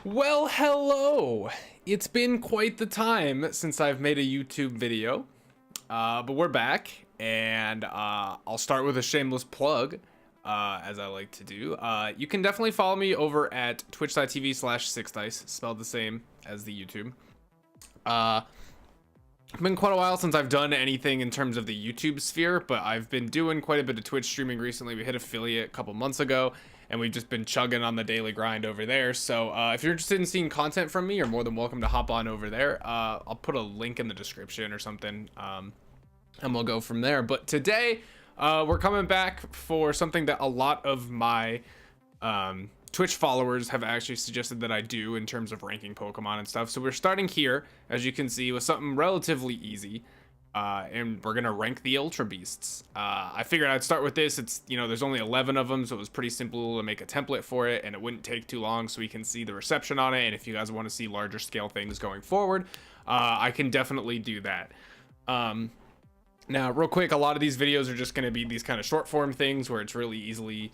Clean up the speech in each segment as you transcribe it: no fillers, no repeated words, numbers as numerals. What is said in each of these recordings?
Well, hello. It's been quite the time since I've made a YouTube video, but we're back, and I'll start with a shameless plug, as I like to do. You can definitely follow me over at twitch.tv/Sixxthice, spelled the same as the YouTube. It's been quite a while since I've done anything in terms of the YouTube sphere, but I've been doing quite a bit of Twitch streaming recently. We hit affiliate a couple months ago, and we've just been chugging on the daily grind over there. So if you're interested in seeing content from me, you're more than welcome to hop on over there. I'll put a link in the description or something, and we'll go from there. But today, we're coming back for something that a lot of my Twitch followers have actually suggested that I do in terms of ranking Pokemon and stuff. So we're starting here, as you can see, with something relatively easy. And we're gonna rank the Ultra Beasts. I figured I'd start with this. It's, you know, there's only 11 of them, so it was pretty simple to make a template for it, and it wouldn't take too long, so we can see the reception on it. And if you guys want to see larger scale things going forward, I can definitely do that. Now, real quick, a lot of these videos are just gonna be these kind of short form things where it's really easily,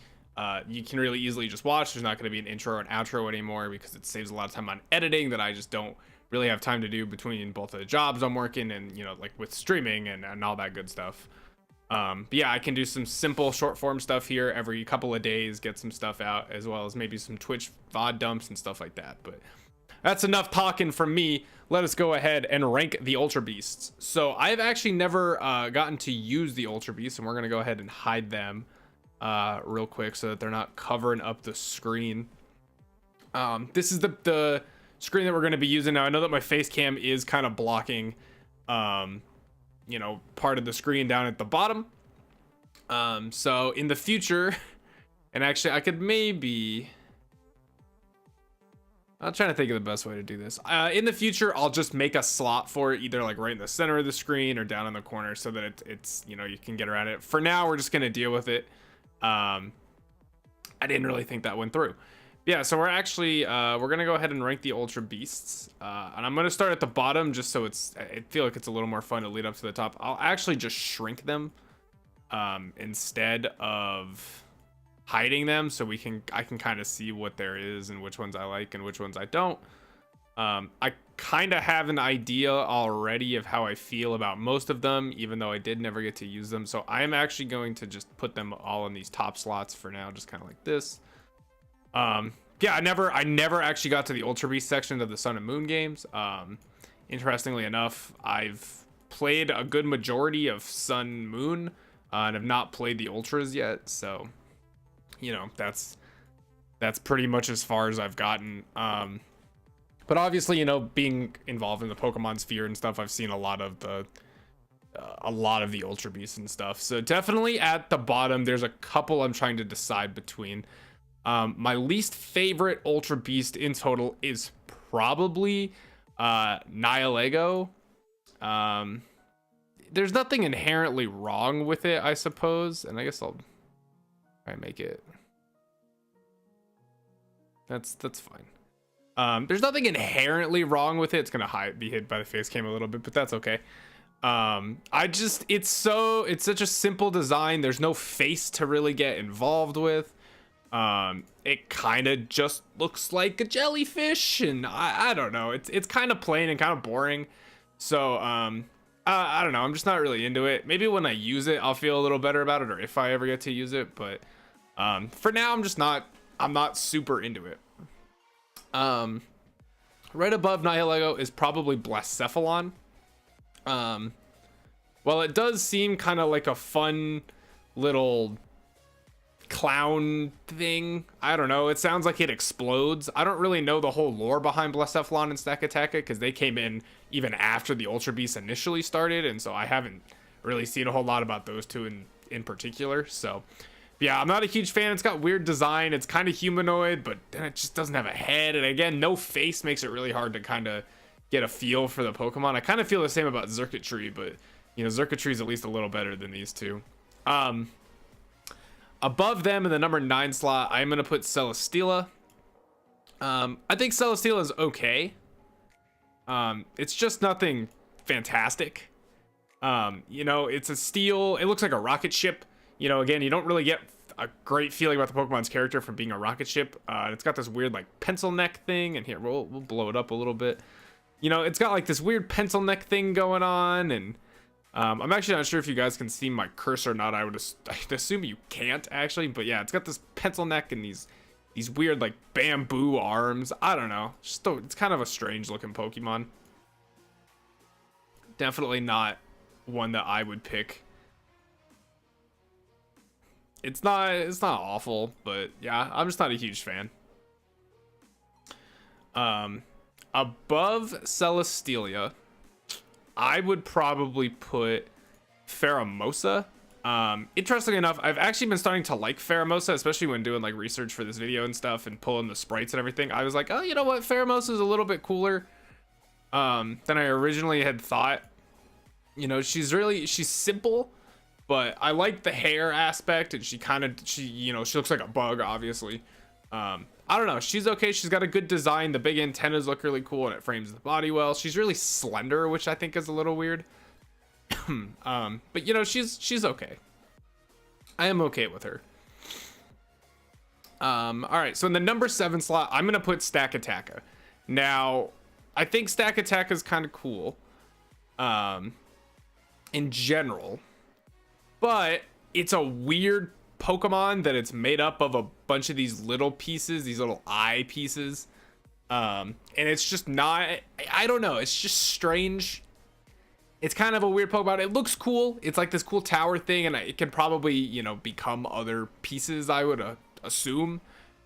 you can really easily just watch. There's not gonna be an intro or an outro anymore because it saves a lot of time on editing that I just don't really have time to do between both the jobs I'm working and, you know, like with streaming and all that good stuff. But yeah, I can do some simple short form stuff here every couple of days, get some stuff out, as well as maybe some Twitch VOD dumps and stuff like that. But that's enough talking from me. Let us go ahead and rank the Ultra Beasts. So I've actually never gotten to use the Ultra Beasts, and we're gonna go ahead and hide them real quick so that they're not covering up the screen. This is the screen that we're going to be using now. I know that my face cam is kind of blocking, you know, part of the screen down at the bottom. So in the future, and actually I could maybe, I'm trying to think of the best way to do this. In the future, I'll just make a slot for it, either like right in the center of the screen or down in the corner, so that it's, you know, you can get around it. For now, we're just going to deal with it. I didn't really think that went through. Yeah, so we're actually we're gonna go ahead and rank the Ultra Beasts, and I'm gonna start at the bottom just so I feel like it's a little more fun to lead up to the top. I'll actually just shrink them instead of hiding them, so I can kind of see what there is and which ones I like and which ones I don't. I kind of have an idea already of how I feel about most of them, even though I did never get to use them. So I am actually going to just put them all in these top slots for now, just kind of like this. Yeah, I never actually got to the Ultra Beast section of the Sun and Moon games. Interestingly enough, I've played a good majority of Sun Moon, and have not played the Ultras yet. So, you know, that's pretty much as far as I've gotten. But obviously, you know, being involved in the Pokemon sphere and stuff, I've seen a lot of the Ultra Beasts and stuff. So definitely at the bottom, there's a couple I'm trying to decide between. My least favorite Ultra Beast in total is probably Nihilego. There's nothing inherently wrong with it, I suppose, and I guess I'll try and make it. That's fine. There's nothing inherently wrong with it. It's gonna be hid by the face cam a little bit, but that's okay. It's such a simple design. There's no face to really get involved with. It kind of just looks like a jellyfish, and I don't know, it's kind of plain and kind of boring. So I don't know, I'm just not really into it. Maybe when I use it I'll feel a little better about it, or if I ever get to use it, but for now I'm not super into it. Right above Nihilego is probably Blacephalon. Well, it does seem kind of like a fun little clown thing. I don't know, it sounds like it explodes. I don't really know the whole lore behind Blacephalon and Stakataka because they came in even after the Ultra Beasts initially started, and so I haven't really seen a whole lot about those two in particular. So yeah, I'm not a huge fan. It's got weird design, it's kind of humanoid, but then it just doesn't have a head, and again, no face makes it really hard to kind of get a feel for the Pokemon. I kind of feel the same about Xurkitree, but you know, Xurkitree is at least a little better than these two. Above them in the number 9 slot, I'm going to put Celesteela. I think Celesteela is okay. It's just nothing fantastic. You know, it's a steel. It looks like a rocket ship. You know, again, you don't really get a great feeling about the Pokemon's character from being a rocket ship. It's got this weird like pencil neck thing, and here we'll blow it up a little bit. You know, it's got like this weird pencil neck thing going on, and I'm actually not sure if you guys can see my cursor or not. I'd assume you can't actually, but yeah, it's got this pencil neck and these weird like bamboo arms. I don't know, it's kind of a strange looking Pokemon. Definitely not one that I would pick. It's not awful, but yeah, I'm just not a huge fan. Above Celesteela, I would probably put Pheromosa. Interestingly enough, I've actually been starting to like Pheromosa, especially when doing like research for this video and stuff and pulling the sprites and everything. I was like, oh, you know what? Pheromosa is a little bit cooler than I originally had thought. You know, she's simple, but I like the hair aspect, and she looks like a bug, obviously. I don't know, she's okay. She's got a good design. The big antennas look really cool, and it frames the body well. She's really slender, which I think is a little weird. But you know, she's okay. I am okay with her. All right, so in the number 7 slot, I'm gonna put Stakataka. Now, I think Stakataka is kind of cool, in general, but it's a weird Pokemon that it's made up of a bunch of these little pieces, these little eye pieces, and it's just not, I don't know, it's just strange. It's kind of a weird Pokemon. It looks cool. It's like this cool tower thing, and it can probably, you know, become other pieces, I would assume,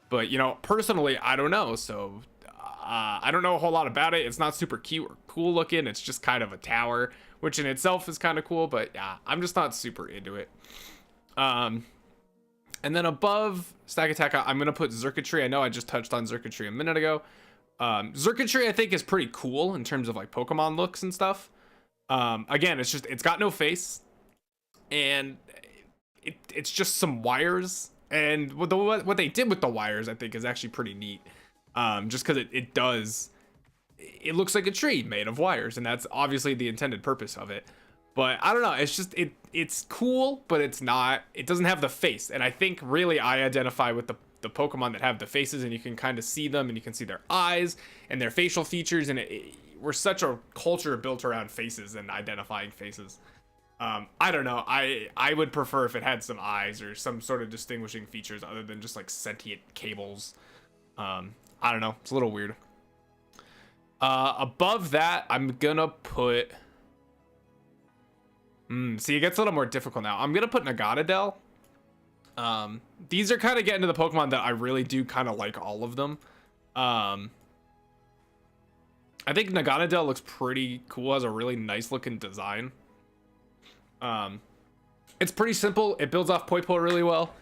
but you know, personally, I don't know. So I don't know a whole lot about it. It's not super cute or cool looking. It's just kind of a tower, which in itself is kind of cool, but yeah, I'm just not super into it. And then above Stakataka, I'm gonna put Xurkitree. I know I just touched on Xurkitree a minute ago. Xurkitree, I think, is pretty cool in terms of like Pokemon looks and stuff. Again, it's got no face, and it's just some wires. And what they did with the wires, I think, is actually pretty neat. Just because it looks like a tree made of wires, and that's obviously the intended purpose of it. But I don't know, it's just it's cool, but it doesn't have the face. And I think really I identify with the Pokemon that have the faces, and you can kind of see them, and you can see their eyes and their facial features, and we're such a culture built around faces and identifying faces. I don't know, I would prefer if it had some eyes or some sort of distinguishing features other than just like sentient cables. I don't know, it's a little weird. Above that, I'm gonna put see, it gets a little more difficult now. I'm gonna put Naganadel. These are kind of getting to the Pokemon that I really do kind of like all of them. I think Naganadel looks pretty cool, has a really nice looking design. It's pretty simple. It builds off Poipole really well.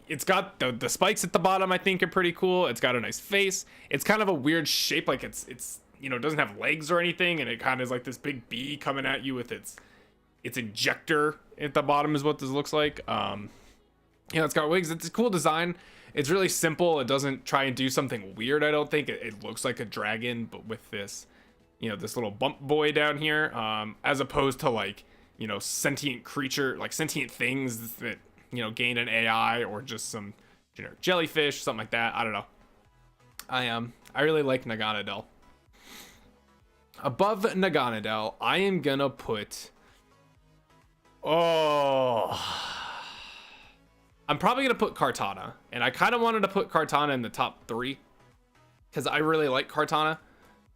It's got the spikes at the bottom, I think, are pretty cool. It's got a nice face. It's kind of a weird shape, like it's you know, it doesn't have legs or anything, and it kind of is like this big bee coming at you with its injector at the bottom is what this looks like. You know, it's got wings. It's a cool design. It's really simple. It doesn't try and do something weird, I don't think. It looks like a dragon, but with this, you know, this little bump boy down here, as opposed to like, you know, sentient creature, like sentient things that, you know, gain an AI or just some generic jellyfish, something like that. I don't know. I really like Naganadel. Above Naganadel, I am gonna put, I'm probably gonna put Kartana, and I kind of wanted to put Kartana in the top 3 because I really like Kartana.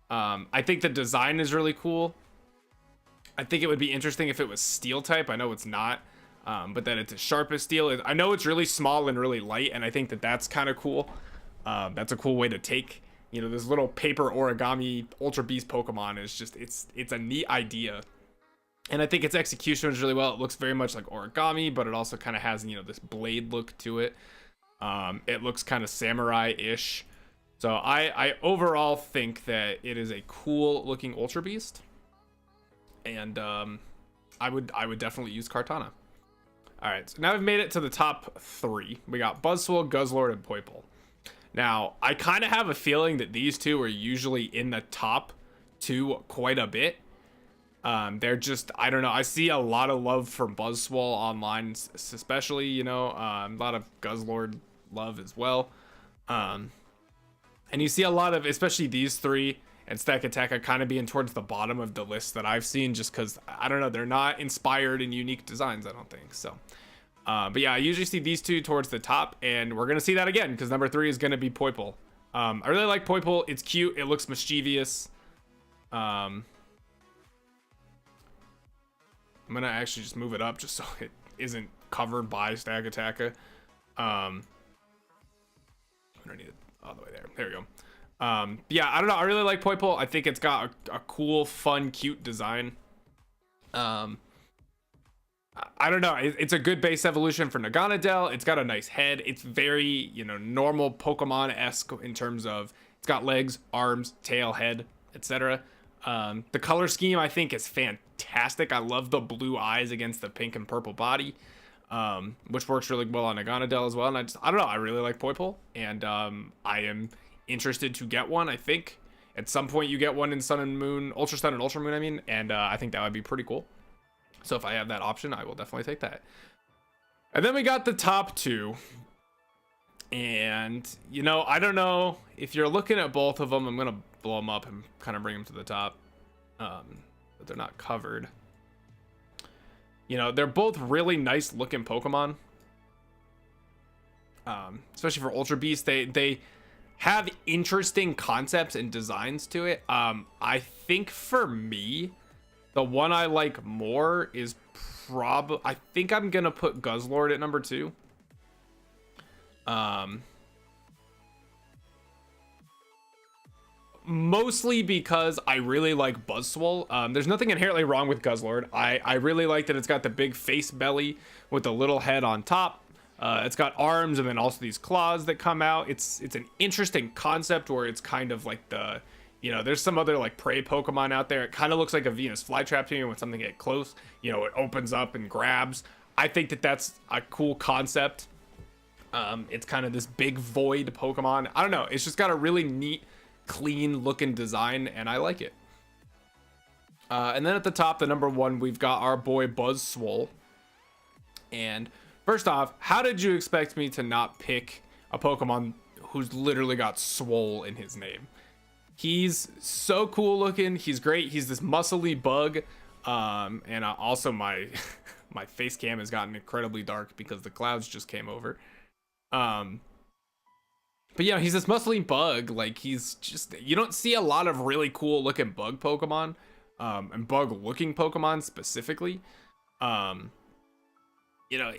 I think the design is really cool. I think it would be interesting if it was steel type. I know it's not, but that it's as sharp as steel. I know it's really small and really light, and I think that's kind of cool. That's a cool way to take, you know, this little paper origami Ultra Beast Pokemon is just, it's a neat idea. And I think its execution was really well. It looks very much like origami, but it also kind of has, you know, this blade look to it. It looks kind of samurai-ish. So I overall think that it is a cool looking Ultra Beast. And I would definitely use Kartana. All right, so now we've made it to the top 3. We got Buzzwole, Guzzlord, and Poipole. Now, I kind of have a feeling that these two are usually in the top 2 quite a bit. They're just, I don't know. I see a lot of love for Buzzswole online, especially, you know, a lot of Guzzlord love as well. And you see a lot of, especially these three and Stack Attack are kind of being towards the bottom of the list that I've seen, just because, I don't know, they're not inspired in unique designs, I don't think. So, but yeah, I usually see these two towards the top, and we're going to see that again, because number 3 is going to be Poipole. I really like Poipole. It's cute. It looks mischievous. I'm going to actually just move it up just so it isn't covered by Stack Attack. I don't need it all the way there. There we go. Yeah, I don't know. I really like Poipole. I think it's got a cool, fun, cute design. I don't know. It's a good base evolution for Naganadel. It's got a nice head. It's very, you know, normal Pokemon-esque in terms of it's got legs, arms, tail, head, etc. The color scheme, I think, is fantastic. I love the blue eyes against the pink and purple body, which works really well on Naganadel as well. And I don't know. I really like Poipole, and I am interested to get one. I think at some point you get one in Sun and Moon, Ultra Sun and Ultra Moon, I mean, and I think that would be pretty cool. So if I have that option, I will definitely take that. And then we got the top 2, and you know, I don't know if you're looking at both of them. I'm gonna blow them up and kind of bring them to the top, but they're not covered. You know, they're both really nice looking Pokemon, especially for Ultra Beast. They have interesting concepts and designs to it. I think for me, the one I like more is I think I'm gonna put Guzzlord at number 2. Mostly because I really like Buzzswole. There's nothing inherently wrong with Guzzlord. I really like that it's got the big face belly with the little head on top. It's got arms and then also these claws that come out. It's an interesting concept where it's kind of like the, you know, there's some other like prey Pokemon out there. It kind of looks like a Venus flytrap to me when something get close. You know, it opens up and grabs. I think that that's a cool concept. It's kind of this big void Pokemon. I don't know. It's just got a really neat, clean looking design, and I like it. And then at the top, the number 1, we've got our boy Buzzswole. And first off, how did you expect me to not pick a Pokemon who's literally got Swole in his name? He's so cool looking. He's great. He's this muscly bug. And also my my face cam has gotten incredibly dark because the clouds just came over. But yeah, he's this muscly bug. Like, he's just, you don't see a lot of really cool looking bug Pokemon, and bug looking Pokemon specifically. You know,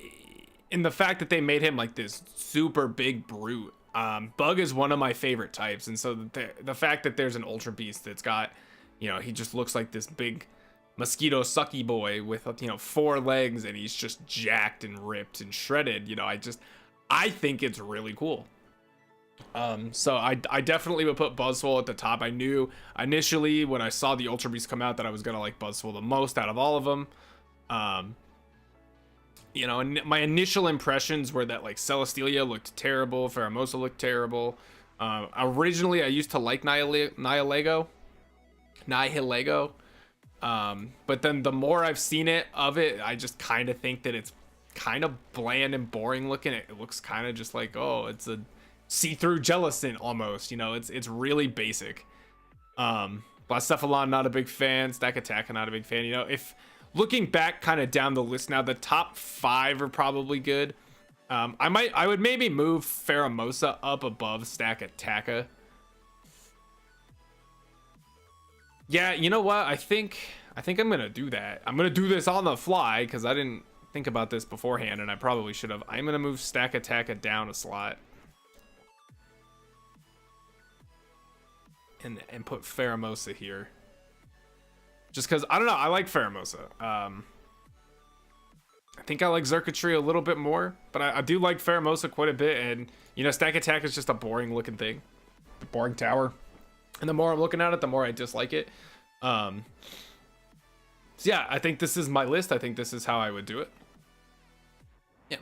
in the fact that they made him like this super big brute. Bug is one of my favorite types, and so the fact that there's an Ultra Beast that's got, you know, he just looks like this big mosquito sucky boy with, you know, 4 legs, and he's just jacked and ripped and shredded. You know, I think it's really cool. So I definitely would put Buzzswole at the top. I knew initially when I saw the Ultra Beast come out that I was gonna like Buzzswole the most out of all of them. You know, and my initial impressions were that like Celesteela looked terrible, Pheromosa looked terrible. Originally I used to like Nihilego. But then the more I've seen of it, I just kind of think that it's kind of bland and boring looking. It looks kind of just like, oh, it's a see-through Jellicent almost, you know. It's really basic. Blacephalon, not a big fan. Stack Attack, not a big fan. You know, if looking back kind of down the list now, the top 5 are probably good. I would maybe move Pheromosa up above Stack Attack. Yeah, you know what? I think I'm gonna do that. I'm gonna do this on the fly because I didn't think about this beforehand, and I probably should have. I'm gonna move Stack Attack down a slot. And put Pheromosa here. Just because, I don't know, I like Pheromosa. I think I like Xurkitree a little bit more, but I do like Pheromosa quite a bit, and, you know, Stack Attack is just a boring looking thing. The boring tower. And the more I'm looking at it, the more I dislike it. So yeah, I think this is my list. I think this is how I would do it. Yeah.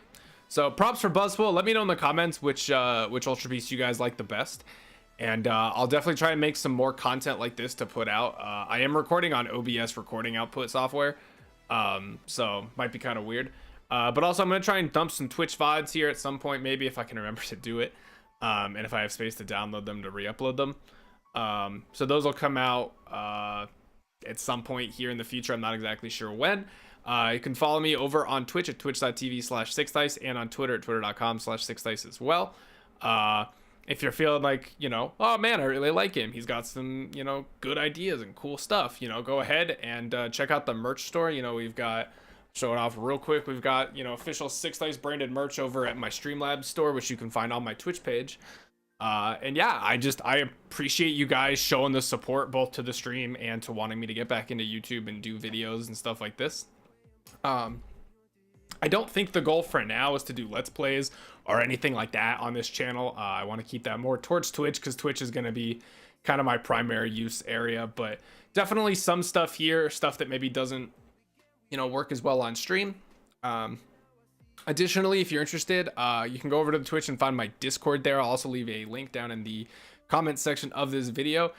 So props for Buzzswole. Let me know in the comments which Ultra Beast you guys like the best. And I'll definitely try and make some more content like this to put out. I am recording on OBS recording output software, so might be kind of weird. But also I'm going to try and dump some Twitch VODs here at some point, maybe if I can remember to do it. And if I have space to download them to re-upload them. So those will come out at some point here in the future. I'm not exactly sure when. You can follow me over on Twitch at twitch.tv/Sixxthice and on Twitter at twitter.com/Sixxthice as well. If you're feeling like, you know, oh man, I really like him, he's got some, you know, good ideas and cool stuff, you know, go ahead and check out the merch store. You know, we've got, show it off real quick, we've got, you know, official Sixxthice branded merch over at my Streamlabs store, which you can find on my Twitch page. And yeah, I appreciate you guys showing the support both to the stream and to wanting me to get back into YouTube and do videos and stuff like this. I don't think the goal for now is to do Let's Plays or anything like that on this channel. I want to keep that more towards Twitch, because Twitch is going to be kind of my primary use area, but definitely some stuff here, stuff that maybe doesn't, you know, work as well on stream. Additionally, if you're interested, you can go over to the Twitch and find my Discord there. I'll also leave a link down in the comment section of this video.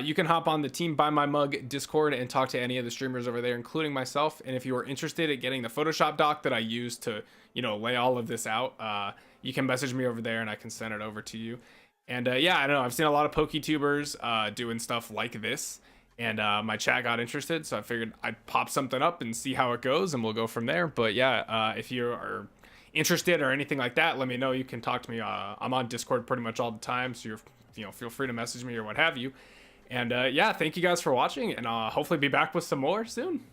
You can hop on the Team Buy My Mug Discord and talk to any of the streamers over there, including myself. And if you are interested in getting the Photoshop doc that I use to, you know, lay all of this out, you can message me over there and I can send it over to you. And yeah, I don't know, I've seen a lot of PokeTubers doing stuff like this, and my chat got interested, so I figured I'd pop something up and see how it goes, and we'll go from there. But yeah, if you are interested or anything like that, let me know. You can talk to me. I'm on Discord pretty much all the time, so you know, feel free to message me or what have you. And yeah, thank you guys for watching, and I'll hopefully be back with some more soon.